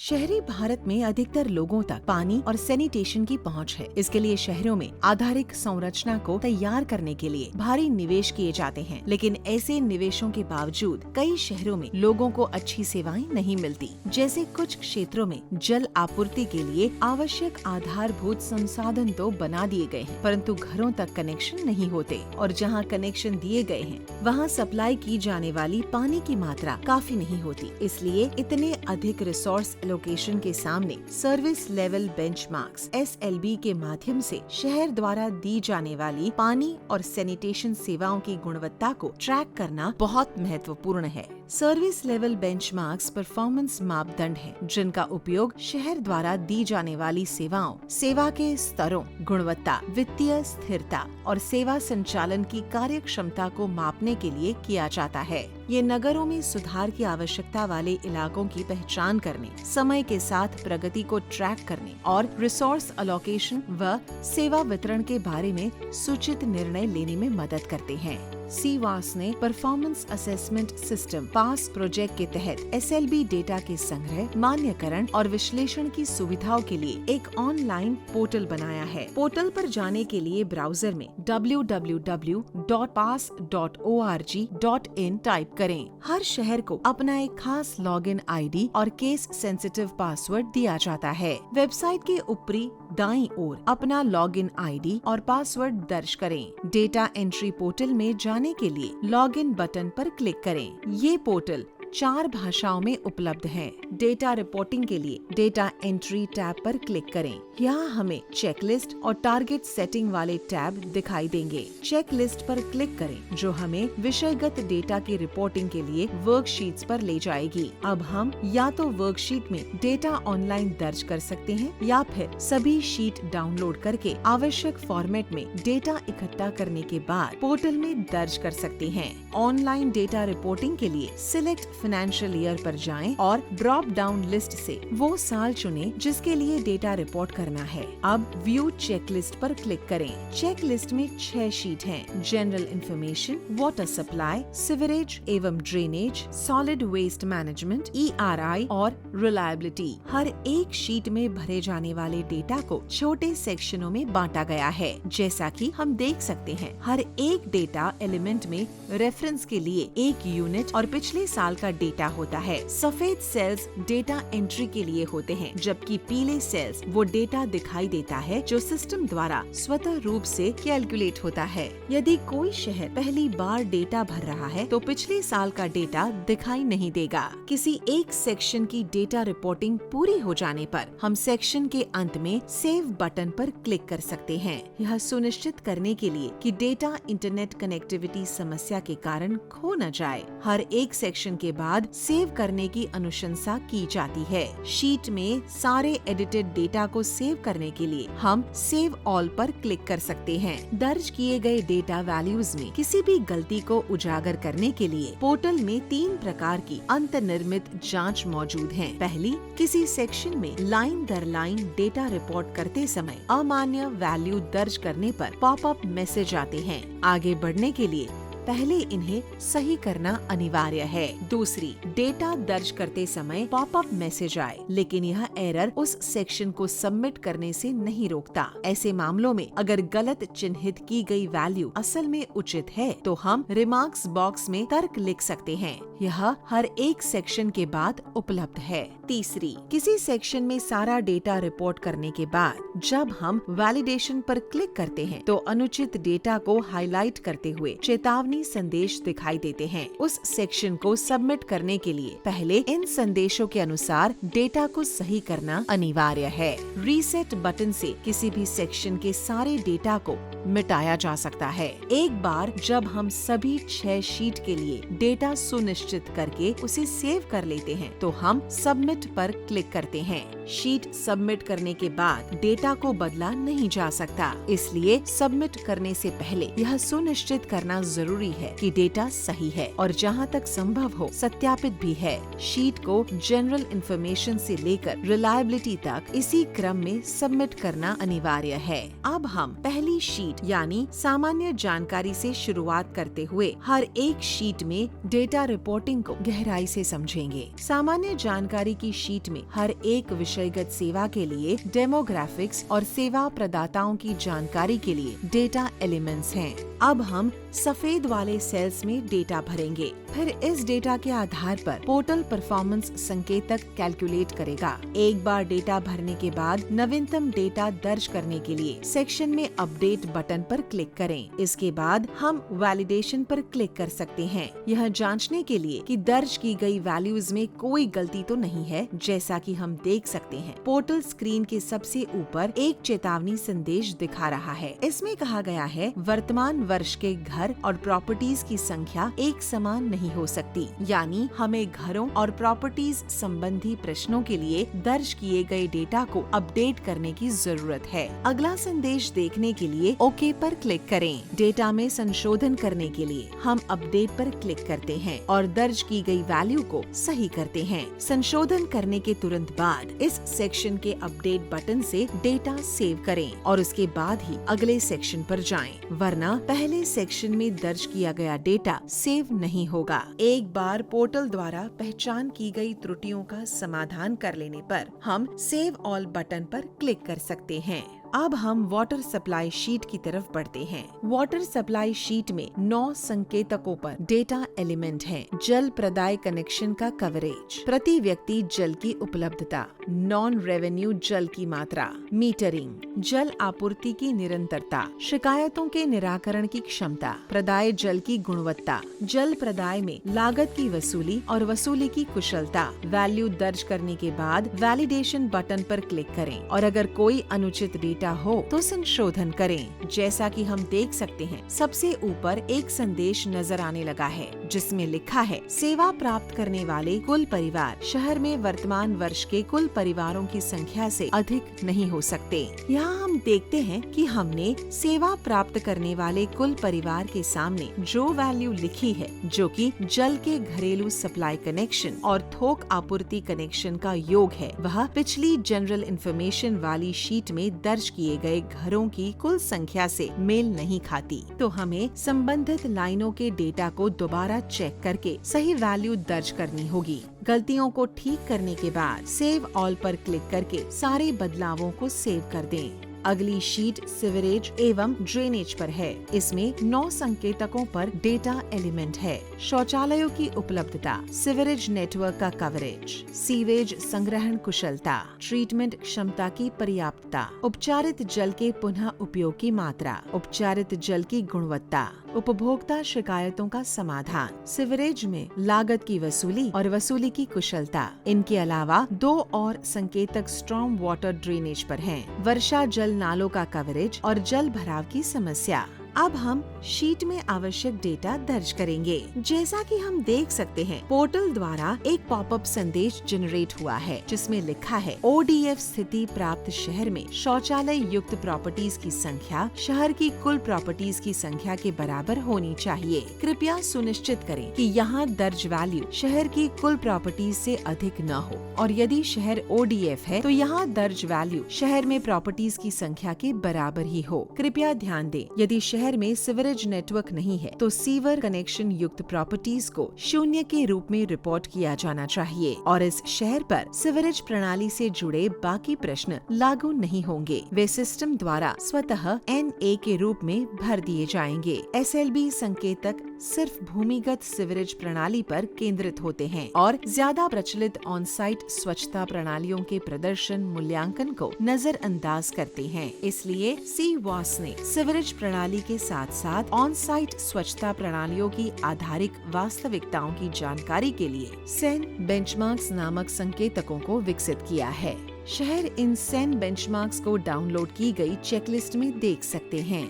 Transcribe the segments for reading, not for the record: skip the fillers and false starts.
शहरी भारत में अधिकतर लोगों तक पानी और सैनिटेशन की पहुंच है। इसके लिए शहरों में आधारिक संरचना को तैयार करने के लिए भारी निवेश किए जाते हैं, लेकिन ऐसे निवेशों के बावजूद कई शहरों में लोगों को अच्छी सेवाएं नहीं मिलती। जैसे कुछ क्षेत्रों में जल आपूर्ति के लिए आवश्यक आधारभूत संसाधन तो बना दिए गए हैं, परंतु घरों तक कनेक्शन नहीं होते और जहां कनेक्शन दिए गए हैं वहां सप्लाई की जाने वाली पानी की मात्रा काफी नहीं होती। इसलिए इतने अधिक रिसोर्स लोकेशन के सामने सर्विस लेवल बेंचमार्क्स (SLB) के माध्यम से शहर द्वारा दी जाने वाली पानी और सैनिटेशन सेवाओं की गुणवत्ता को ट्रैक करना बहुत महत्वपूर्ण है। सर्विस लेवल बेंचमार्क्स परफॉर्मेंस मापदंड हैं, जिनका उपयोग शहर द्वारा दी जाने वाली सेवाओं, सेवा के स्तरों, गुणवत्ता, वित्तीय स्थिरता और सेवा संचालन की कार्यक्षमता को मापने के लिए किया जाता है। ये नगरों में सुधार की आवश्यकता वाले इलाकों की पहचान करने, समय के साथ प्रगति को ट्रैक करने और रिसोर्स अलोकेशन व सेवा वितरण के बारे में सूचित निर्णय लेने में मदद करते हैं। सीवास ने परफॉर्मेंस असेसमेंट सिस्टम पास प्रोजेक्ट के तहत SLB डेटा के संग्रह, मान्यकरण और विश्लेषण की सुविधाओं के लिए एक ऑनलाइन पोर्टल बनाया है। पोर्टल पर जाने के लिए ब्राउजर में www.pass.org.in टाइप करें। हर शहर को अपना एक खास लॉगिन ID और केस सेंसिटिव पासवर्ड दिया जाता है। वेबसाइट के ऊपरी दाईं ओर अपना लॉगिन ID और पासवर्ड दर्ज करें। डेटा एंट्री पोर्टल में जाने के लिए लॉगिन बटन पर क्लिक करें। ये पोर्टल 4 भाषाओं में उपलब्ध है। डेटा रिपोर्टिंग के लिए डेटा एंट्री टैब पर क्लिक करें। यहाँ हमें चेकलिस्ट और टारगेट सेटिंग वाले टैब दिखाई देंगे। चेकलिस्ट पर क्लिक करें, जो हमें विषयगत डेटा की रिपोर्टिंग के लिए वर्कशीट्स पर ले जाएगी। अब हम या तो वर्कशीट में डेटा ऑनलाइन दर्ज कर सकते हैं या फिर सभी शीट डाउनलोड करके आवश्यक फॉर्मेट में डेटा इकट्ठा करने के बाद पोर्टल में दर्ज कर सकते हैं। ऑनलाइन डेटा रिपोर्टिंग के लिए सिलेक्ट फाइनेंशियल ईयर पर जाएं और ड्रॉप डाउन लिस्ट से वो साल चुनें जिसके लिए डेटा रिपोर्ट करना है। अब व्यू चेकलिस्ट पर क्लिक करें। चेकलिस्ट में 6 शीट हैं: general information, water supply, sewerage एवं drainage, solid waste management, ERI और रिलायबिलिटी। हर एक शीट में भरे जाने वाले डेटा को छोटे सेक्शनों में बांटा गया है। जैसा कि हम देख सकते हैं, हर एक डेटा एलिमेंट में रेफरेंस के लिए एक यूनिट और पिछले साल का डेटा होता है। सफेद सेल्स डेटा एंट्री के लिए होते हैं, जबकि पीले सेल्स वो डेटा दिखाई देता है जो सिस्टम द्वारा स्वतः रूप से कैलकुलेट होता है। यदि कोई शहर पहली बार डेटा भर रहा है तो पिछले साल का डेटा दिखाई नहीं देगा। किसी एक सेक्शन की डेटा रिपोर्टिंग पूरी हो जाने पर हम सेक्शन के अंत में सेव बटन पर क्लिक कर सकते हैं। यह सुनिश्चित करने के लिए कि डेटा इंटरनेट कनेक्टिविटी समस्या के कारण खो न जाए, हर एक सेक्शन के बाद सेव करने की अनुशंसा की जाती है। शीट में सारे एडिटेड डेटा को सेव करने के लिए हम सेव ऑल पर क्लिक कर सकते हैं। दर्ज किए गए डेटा वैल्यूज में किसी भी गलती को उजागर करने के लिए पोर्टल में 3 प्रकार की अंतर्निर्मित जांच मौजूद हैं। पहली, किसी सेक्शन में लाइन दर लाइन डेटा रिपोर्ट करते समय अमान्य वैल्यू दर्ज करने पर पॉपअप मैसेज आते हैं। आगे बढ़ने के लिए पहले इन्हें सही करना अनिवार्य है। दूसरी, डेटा दर्ज करते समय पॉपअप मैसेज आए लेकिन यह एरर उस सेक्शन को सबमिट करने से नहीं रोकता। ऐसे मामलों में अगर गलत चिन्हित की गई वैल्यू असल में उचित है तो हम रिमार्क्स बॉक्स में तर्क लिख सकते हैं। यह हर एक सेक्शन के बाद उपलब्ध है। तीसरी, किसी सेक्शन में सारा डेटा रिपोर्ट करने के बाद जब हम वैलिडेशन पर क्लिक करते हैं तो अनुचित डेटा को हाईलाइट करते हुए चेतावनी संदेश दिखाई देते हैं। उस सेक्शन को सबमिट करने के लिए पहले इन संदेशों के अनुसार डेटा को सही करना अनिवार्य है। रीसेट बटन से किसी भी सेक्शन के सारे डेटा को मिटाया जा सकता है। एक बार जब हम सभी 6 शीट के लिए डेटा सुनिश्चित करके उसे सेव कर लेते हैं तो हम सबमिट पर क्लिक करते हैं। शीट सबमिट करने के बाद डेटा को बदला नहीं जा सकता, इसलिए सबमिट करने से पहले यह सुनिश्चित करना जरूरी है कि डेटा सही है और जहां तक संभव हो सत्यापित भी है। शीट को जनरल इंफॉर्मेशन से लेकर रिलायबिलिटी तक इसी क्रम में सबमिट करना अनिवार्य है। अब हम पहली शीट शीट यानी सामान्य जानकारी से शुरुआत करते हुए हर एक शीट में डेटा रिपोर्टिंग को गहराई से समझेंगे। सामान्य जानकारी की शीट में हर एक विषयगत सेवा के लिए डेमोग्राफिक्स और सेवा प्रदाताओं की जानकारी के लिए डेटा एलिमेंट्स हैं। अब हम सफेद वाले सेल्स में डेटा भरेंगे। फिर इस डेटा के आधार पर पोर्टल परफॉर्मेंस संकेतक कैलकुलेट करेगा। एक बार डेटा भरने के बाद नवीनतम डेटा दर्ज करने के लिए सेक्शन में अपडेट बटन पर क्लिक करें। इसके बाद हम वैलिडेशन पर क्लिक कर सकते हैं, यह जांचने के लिए कि दर्ज की गई वैल्यूज में कोई गलती तो नहीं है। जैसा कि हम देख सकते हैं, पोर्टल स्क्रीन के सबसे ऊपर एक चेतावनी संदेश दिखा रहा है। इसमें कहा गया है वर्तमान वर्ष के घर और प्रॉपर्टीज की संख्या एक समान नहीं हो सकती, यानी हमें घरों और प्रॉपर्टीज संबंधी प्रश्नों के लिए दर्ज किए गए डेटा को अपडेट करने की जरूरत है। अगला संदेश देखने के लिए ओके पर क्लिक करें। डेटा में संशोधन करने के लिए हम अपडेट पर क्लिक करते हैं और दर्ज की गई वैल्यू को सही करते हैं। संशोधन करने के तुरंत बाद इस सेक्शन के अपडेट बटन से डेटा सेव करें और उसके बाद ही अगले सेक्शन पर जाएं, वरना पहले सेक्शन में दर्ज किया गया डेटा सेव नहीं होगा। एक बार पोर्टल द्वारा पहचान की गई त्रुटियों का समाधान कर लेने पर हम सेव ऑल बटन पर क्लिक कर सकते हैं। अब हम वाटर सप्लाई शीट की तरफ बढ़ते हैं। वाटर सप्लाई शीट में 9 संकेतकों पर डेटा एलिमेंट हैं। जल प्रदाय कनेक्शन का कवरेज, प्रति व्यक्ति जल की उपलब्धता, नॉन रेवेन्यू जल की मात्रा, मीटरिंग, जल आपूर्ति की निरंतरता, शिकायतों के निराकरण की क्षमता, प्रदाय जल की गुणवत्ता, जल प्रदाय में लागत की वसूली और वसूली की कुशलता। वैल्यू दर्ज करने के बाद वैलिडेशन बटन पर क्लिक करें और अगर कोई अनुचित डेटा हो तो संशोधन करें। जैसा कि हम देख सकते हैं, सबसे ऊपर एक संदेश नजर आने लगा है जिसमें लिखा है सेवा प्राप्त करने वाले कुल परिवार शहर में वर्तमान वर्ष के कुल परिवारों की संख्या से अधिक नहीं हो सकते। यहाँ हम देखते हैं कि हमने सेवा प्राप्त करने वाले कुल परिवार के सामने जो वैल्यू लिखी है, जो कि जल के घरेलू सप्लाई कनेक्शन और थोक आपूर्ति कनेक्शन का योग है, वह पिछली जनरल इंफॉर्मेशन वाली शीट में दर्ज किए गए घरों की कुल संख्या से मेल नहीं खाती। तो हमें संबंधित लाइनों के डेटा को दोबारा चेक करके सही वैल्यू दर्ज करनी होगी। गलतियों को ठीक करने के बाद सेव ऑल पर क्लिक करके सारे बदलावों को सेव कर दें। अगली शीट सीवरेज एवं ड्रेनेज पर है। इसमें 9 संकेतकों पर डेटा एलिमेंट है। शौचालयों की उपलब्धता, सीवरेज नेटवर्क का कवरेज, सीवेज संग्रहण कुशलता, ट्रीटमेंट क्षमता की पर्याप्तता, उपचारित जल के पुनः उपयोग की मात्रा, उपचारित जल की गुणवत्ता, उपभोक्ता शिकायतों का समाधान, सीवरेज में लागत की वसूली और वसूली की कुशलता। इनके अलावा 2 और संकेतक स्ट्रॉम वाटर ड्रेनेज पर हैं। वर्षा जल नालों का कवरेज और जल भराव की समस्या। अब हम शीट में आवश्यक डेटा दर्ज करेंगे। जैसा कि हम देख सकते हैं, पोर्टल द्वारा एक पॉपअप संदेश जनरेट हुआ है जिसमें लिखा है ODF स्थिति प्राप्त शहर में शौचालय युक्त प्रॉपर्टीज की संख्या शहर की कुल प्रॉपर्टीज की संख्या के बराबर होनी चाहिए। कृपया सुनिश्चित करें कि यहाँ दर्ज वैल्यू शहर की कुल प्रॉपर्टीज से अधिक न हो और यदि शहर ODF है तो यहाँ दर्ज वैल्यू शहर में प्रॉपर्टीज की संख्या के बराबर ही हो। कृपया ध्यान दें, यदि शहर में सीवरेज नेटवर्क नहीं है तो सीवर कनेक्शन युक्त प्रॉपर्टीज को 0 के रूप में रिपोर्ट किया जाना चाहिए और इस शहर पर सीवरेज प्रणाली से जुड़े बाकी प्रश्न लागू नहीं होंगे। वे सिस्टम द्वारा स्वतः NA के रूप में भर दिए जाएंगे। SLB संकेतक सिर्फ भूमिगत सीवरेज प्रणाली पर केंद्रित होते हैं और ज्यादा प्रचलित ऑन साइट स्वच्छता प्रणालियों के प्रदर्शन मूल्यांकन को नजरअंदाज करते हैं। इसलिए CWAS ने सीवरेज प्रणाली के साथ साथ ऑन साइट स्वच्छता प्रणालियों की आधारिक वास्तविकताओं की जानकारी के लिए सेन बेंचमार्क्स नामक संकेतकों को विकसित किया है। शहर इन सेन बेंचमार्क्स को डाउनलोड की गई चेकलिस्ट में देख सकते हैं।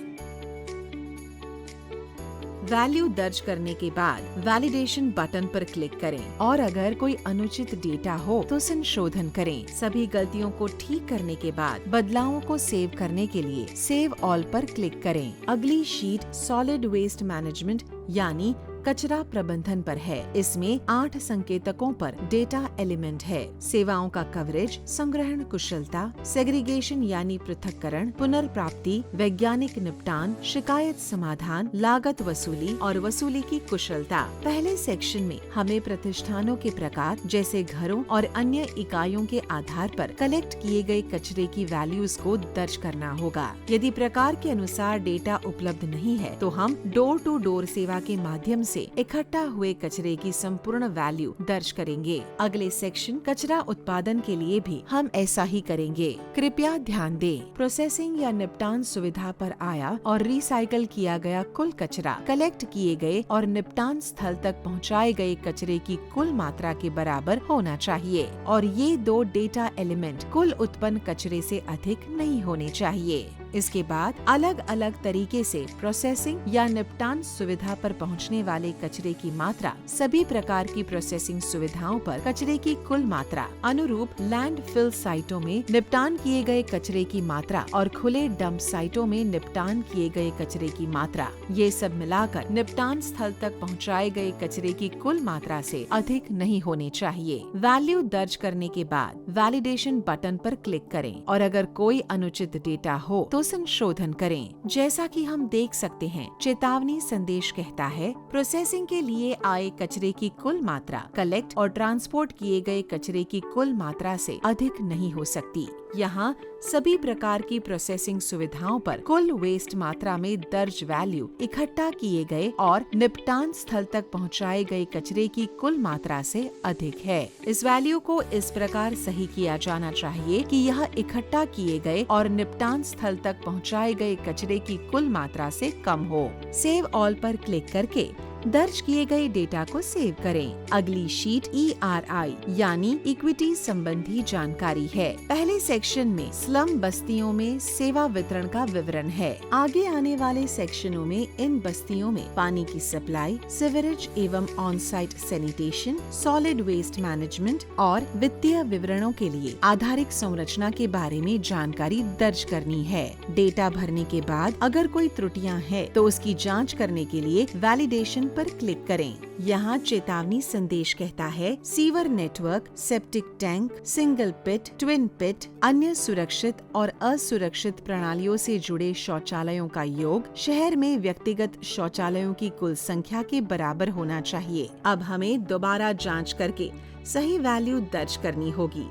वैल्यू दर्ज करने के बाद वैलिडेशन बटन पर क्लिक करें और अगर कोई अनुचित डेटा हो तो संशोधन करें। सभी गलतियों को ठीक करने के बाद बदलावों को सेव करने के लिए सेव ऑल पर क्लिक करें। अगली शीट सॉलिड वेस्ट मैनेजमेंट यानी कचरा प्रबंधन पर है। इसमें 8 संकेतकों पर डेटा एलिमेंट है। सेवाओं का कवरेज, संग्रहण कुशलता, सेग्रीगेशन यानी पृथक्करण, पुनर्प्राप्ति, वैज्ञानिक निपटान, शिकायत समाधान, लागत वसूली और वसूली की कुशलता। पहले सेक्शन में हमें प्रतिष्ठानों के प्रकार जैसे घरों और अन्य इकाइयों के आधार पर कलेक्ट किए गए कचरे की वैल्यूज को दर्ज करना होगा। यदि प्रकार के अनुसार डेटा उपलब्ध नहीं है तो हम डोर टू डोर सेवा के माध्यम से इकट्ठा हुए कचरे की संपूर्ण वैल्यू दर्ज करेंगे। अगले सेक्शन कचरा उत्पादन के लिए भी हम ऐसा ही करेंगे। कृपया ध्यान दें, प्रोसेसिंग या निपटान सुविधा पर आया और रिसाइकल किया गया कुल कचरा कलेक्ट किए गए और निपटान स्थल तक पहुंचाए गए कचरे की कुल मात्रा के बराबर होना चाहिए और ये 2 डेटा एलिमेंट कुल उत्पन्न कचरे से अधिक नहीं होने चाहिए। इसके बाद अलग अलग तरीके से प्रोसेसिंग या निपटान सुविधा पर पहुंचने वाले कचरे की मात्रा, सभी प्रकार की प्रोसेसिंग सुविधाओं पर कचरे की कुल मात्रा, अनुरूप लैंडफिल साइटों में निपटान किए गए कचरे की मात्रा और खुले डंप साइटों में निपटान किए गए कचरे की मात्रा, ये सब मिलाकर निपटान स्थल तक पहुंचाए गए कचरे की कुल मात्रा से अधिक नहीं होने चाहिए। वैल्यू दर्ज करने के बाद वैलिडेशन बटन पर क्लिक करें और अगर कोई अनुचित डेटा हो तो संशोधन करें। जैसा कि हम देख सकते हैं, चेतावनी संदेश कहता है, प्रोसेसिंग के लिए आए कचरे की कुल मात्रा कलेक्ट और ट्रांसपोर्ट किए गए कचरे की कुल मात्रा से अधिक नहीं हो सकती। यहाँ सभी प्रकार की प्रोसेसिंग सुविधाओं पर कुल वेस्ट मात्रा में दर्ज वैल्यू इकट्ठा किए गए और निपटान स्थल तक पहुँचाए गए कचरे की कुल मात्रा से अधिक है। इस वैल्यू को इस प्रकार सही किया जाना चाहिए कि यह इकट्ठा किए गए और निपटान स्थल तक पहुँचाए गए कचरे की कुल मात्रा से कम हो। सेव ऑल पर क्लिक करके दर्ज किए गए डेटा को सेव करें। अगली शीट ERI यानी इक्विटी संबंधी जानकारी है। पहले सेक्शन में स्लम बस्तियों में सेवा वितरण का विवरण है। आगे आने वाले सेक्शनों में इन बस्तियों में पानी की सप्लाई, सीवरेज एवं on site sanitation, solid waste management और वित्तीय विवरणों के लिए आधारिक संरचना के बारे में जानकारी दर्ज करनी है। डेटा भरने के बाद अगर कोई त्रुटियां हैं तो उसकी जांच करने के लिए वैलिडेशन पर क्लिक करें। यहाँ चेतावनी संदेश कहता है, sewer network, septic tank, single pit, twin pit, अन्य सुरक्षित और असुरक्षित प्रणालियों से जुड़े शौचालयों का योग शहर में व्यक्तिगत शौचालयों की कुल संख्या के बराबर होना चाहिए। अब हमें दोबारा जांच करके सही वैल्यू दर्ज करनी होगी।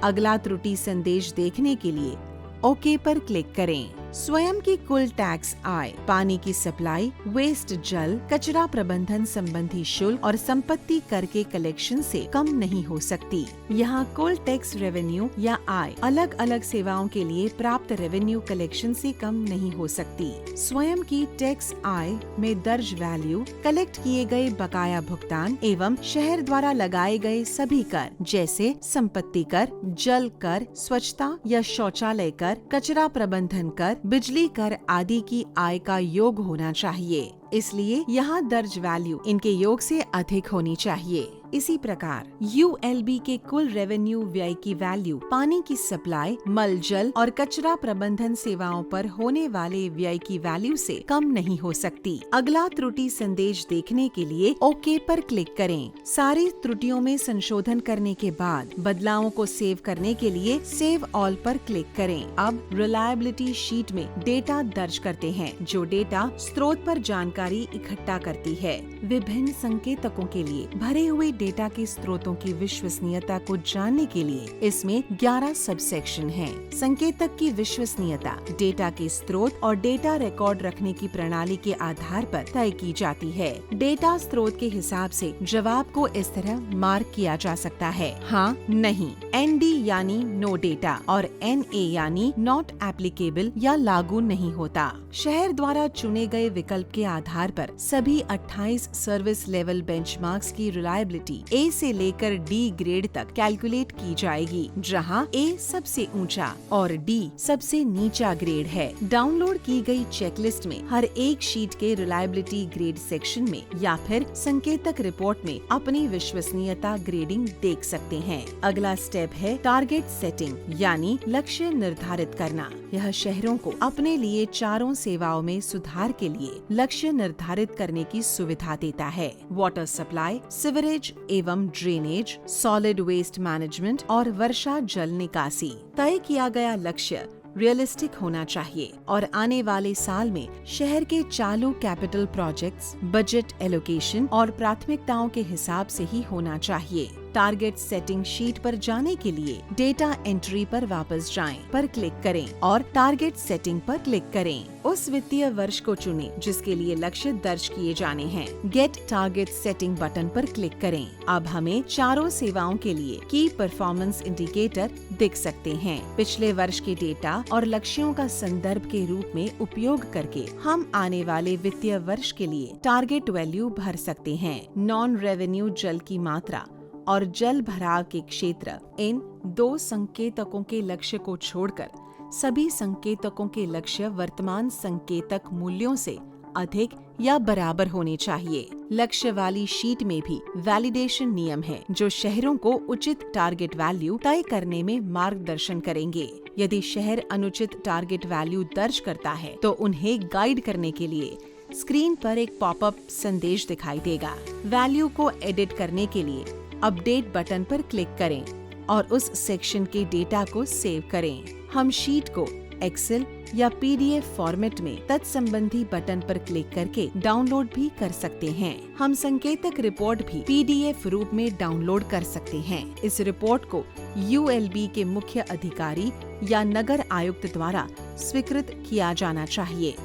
अगला त्रुटि संदेश देखने के लिए ओके पर क्लिक करें। स्वयं की कुल टैक्स आय, पानी की सप्लाई, वेस्ट जल, कचरा प्रबंधन संबंधी शुल्क और संपत्ति कर के कलेक्शन से कम नहीं हो सकती। यहाँ कुल टैक्स रेवेन्यू या आय अलग अलग सेवाओं के लिए प्राप्त रेवेन्यू कलेक्शन से कम नहीं हो सकती। स्वयं की टैक्स आय में दर्ज वैल्यू, कलेक्ट किए गए बकाया भुगतान एवं शहर द्वारा लगाए गए सभी कर जैसे संपत्ति कर, जल कर, स्वच्छता या शौचालय कर, कचरा प्रबंधन कर, बिजली कर आदि की आय का योग होना चाहिए। इसलिए यहाँ दर्ज वैल्यू इनके योग से अधिक होनी चाहिए। इसी प्रकार ULB के कुल रेवेन्यू व्यय की वैल्यू पानी की सप्लाई, मल जल और कचरा प्रबंधन सेवाओं पर होने वाले व्यय की वैल्यू से कम नहीं हो सकती। अगला त्रुटि संदेश देखने के लिए ओके पर क्लिक करें। सारी त्रुटियों में संशोधन करने के बाद बदलावों को सेव करने के लिए सेव ऑल पर क्लिक करें। अब रिलायबिलिटी शीट में डेटा दर्ज करते हैं, जो डेटा स्रोत पर जानकारी इकट्ठा करती है। विभिन्न संकेतकों के लिए भरे हुए डेटा के स्रोतों की विश्वसनीयता को जानने के लिए इसमें 11 सबसेक्शन हैं। संकेतक की विश्वसनीयता डेटा के स्रोत और डेटा रिकॉर्ड रखने की प्रणाली के आधार पर तय की जाती है। डेटा स्रोत के हिसाब से जवाब को इस तरह मार्क किया जा सकता है, हाँ, नहीं, ND यानी नो डेटा और NA यानी नॉट एप्लीकेबल या लागू नहीं होता। शहर द्वारा चुने गए विकल्प के आधार पर सभी 28 सर्विस लेवल बेंचमार्क्स की रिलायबिलिटी A से लेकर D ग्रेड तक कैलकुलेट की जाएगी, जहां A सबसे ऊंचा और D सबसे नीचा ग्रेड है। डाउनलोड की गई चेकलिस्ट में हर एक शीट के रिलायबिलिटी ग्रेड सेक्शन में या फिर संकेतक रिपोर्ट में अपनी विश्वसनीयता ग्रेडिंग देख सकते हैं। अगला स्टेप है टारगेट सेटिंग यानी लक्ष्य निर्धारित करना। यह शहरों को अपने लिए चारों सेवाओं में सुधार के लिए लक्ष्य निर्धारित करने की सुविधा देता है। वाटर सप्लाई, सीवरेज एवं ड्रेनेज, सॉलिड वेस्ट मैनेजमेंट और वर्षा जल निकासी। तय किया गया लक्ष्य रियलिस्टिक होना चाहिए और आने वाले साल में शहर के चालू कैपिटल प्रोजेक्ट्स, बजट एलोकेशन और प्राथमिकताओं के हिसाब से ही होना चाहिए। टारगेट सेटिंग शीट पर जाने के लिए डेटा एंट्री पर वापस जाएं पर क्लिक करें और टारगेट सेटिंग पर क्लिक करें। उस वित्तीय वर्ष को चुनें जिसके लिए लक्ष्य दर्ज किए जाने हैं। गेट टारगेट सेटिंग बटन पर क्लिक करें। अब हमें चारों सेवाओं के लिए की परफॉर्मेंस इंडिकेटर दिख सकते हैं। पिछले वर्ष के डेटा और लक्ष्यों का संदर्भ के रूप में उपयोग करके हम आने वाले वित्तीय वर्ष के लिए टारगेट वैल्यू भर सकते हैं। नॉन रेवेन्यू जल की मात्रा और जल भराव के क्षेत्र, इन दो संकेतकों के लक्ष्य को छोड़कर सभी संकेतकों के लक्ष्य वर्तमान संकेतक मूल्यों से अधिक या बराबर होने चाहिए। लक्ष्य वाली शीट में भी वैलिडेशन नियम है जो शहरों को उचित टारगेट वैल्यू तय करने में मार्गदर्शन करेंगे। यदि शहर अनुचित टारगेट वैल्यू दर्ज करता है तो उन्हें गाइड करने के लिए स्क्रीन पर एक पॉपअप संदेश दिखाई देगा। वैल्यू को एडिट करने के लिए अपडेट बटन पर क्लिक करें और उस सेक्शन के डेटा को सेव करें। हम शीट को एक्सेल या पीडीएफ फॉर्मेट में तत्संबंधी बटन पर क्लिक करके डाउनलोड भी कर सकते हैं। हम संकेतक रिपोर्ट भी पीडीएफ रूप में डाउनलोड कर सकते हैं। इस रिपोर्ट को यूएलबी के मुख्य अधिकारी या नगर आयुक्त द्वारा स्वीकृत किया जाना चाहिए।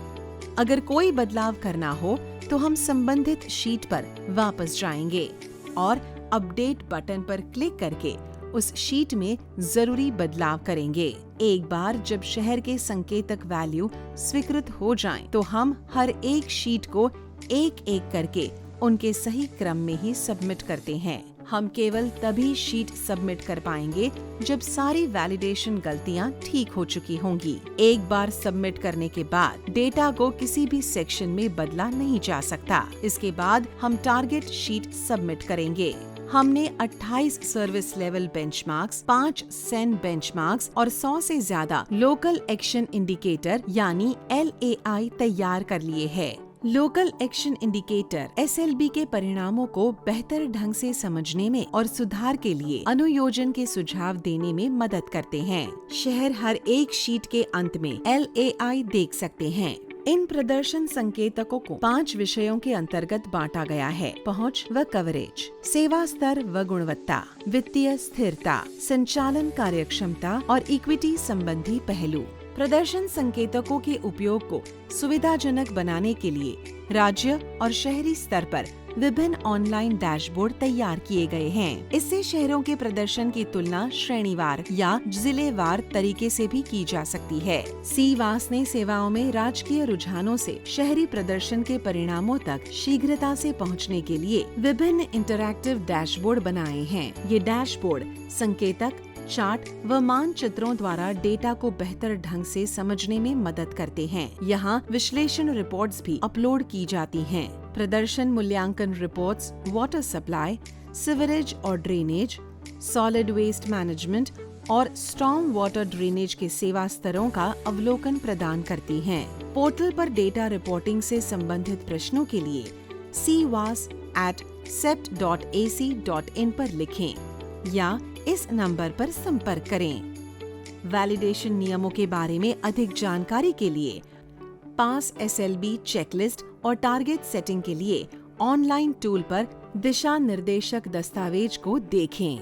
अगर कोई बदलाव करना हो तो हम संबंधित शीट पर वापस जाएंगे और अपडेट बटन पर क्लिक करके उस शीट में जरूरी बदलाव करेंगे। एक बार जब शहर के संकेतक वैल्यू स्वीकृत हो जाएं, तो हम हर एक शीट को एक एक करके उनके सही क्रम में ही सबमिट करते हैं। हम केवल तभी शीट सबमिट कर पाएंगे जब सारी वैलिडेशन गलतियां ठीक हो चुकी होंगी। एक बार सबमिट करने के बाद डेटा को किसी भी सेक्शन में बदला नहीं जा सकता। इसके बाद हम टारगेट शीट सबमिट करेंगे। हमने 28 service level benchmarks, 5 Sen benchmarks और 100 से ज्यादा लोकल एक्शन इंडिकेटर यानी LAI तैयार कर लिए हैं। लोकल एक्शन इंडिकेटर SLB के परिणामों को बेहतर ढंग से समझने में और सुधार के लिए अनुयोजन के सुझाव देने में मदद करते हैं। शहर हर एक शीट के अंत में LAI देख सकते हैं। इन प्रदर्शन संकेतकों को 5 विषयों के अंतर्गत बांटा गया है: पहुंच व कवरेज, सेवा स्तर व गुणवत्ता, वित्तीय स्थिरता, संचालन कार्यक्षमता और इक्विटी संबंधी पहलू। प्रदर्शन संकेतकों के उपयोग को सुविधाजनक बनाने के लिए राज्य और शहरी स्तर पर विभिन्न ऑनलाइन डैशबोर्ड तैयार किए गए हैं। इससे शहरों के प्रदर्शन की तुलना श्रेणीवार या जिलेवार तरीके से भी की जा सकती है। सीवास ने सेवाओं में राजकीय रुझानों से शहरी प्रदर्शन के परिणामों तक शीघ्रता से पहुंचने के लिए विभिन्न इंटरैक्टिव डैशबोर्ड बनाए हैं। ये डैशबोर्ड संकेतक, चार्ट व मानचित्रों द्वारा डेटा को बेहतर ढंग से समझने में मदद करते हैं। यहाँ विश्लेषण रिपोर्ट्स भी अपलोड की जाती हैं। प्रदर्शन मूल्यांकन रिपोर्ट्स वाटर सप्लाई, सीवरेज और ड्रेनेज, सॉलिड वेस्ट मैनेजमेंट और स्टॉर्म वाटर ड्रेनेज के सेवा स्तरों का अवलोकन प्रदान करती हैं। पोर्टल पर डेटा रिपोर्टिंग से संबंधित प्रश्नों के लिए cwas@sept.ac.in पर लिखें या इस नंबर पर संपर्क करें। वैलिडेशन नियमों के बारे में अधिक जानकारी के लिए पास SLB चेकलिस्ट और टारगेट सेटिंग के लिए ऑनलाइन टूल पर दिशा निर्देशक दस्तावेज को देखें।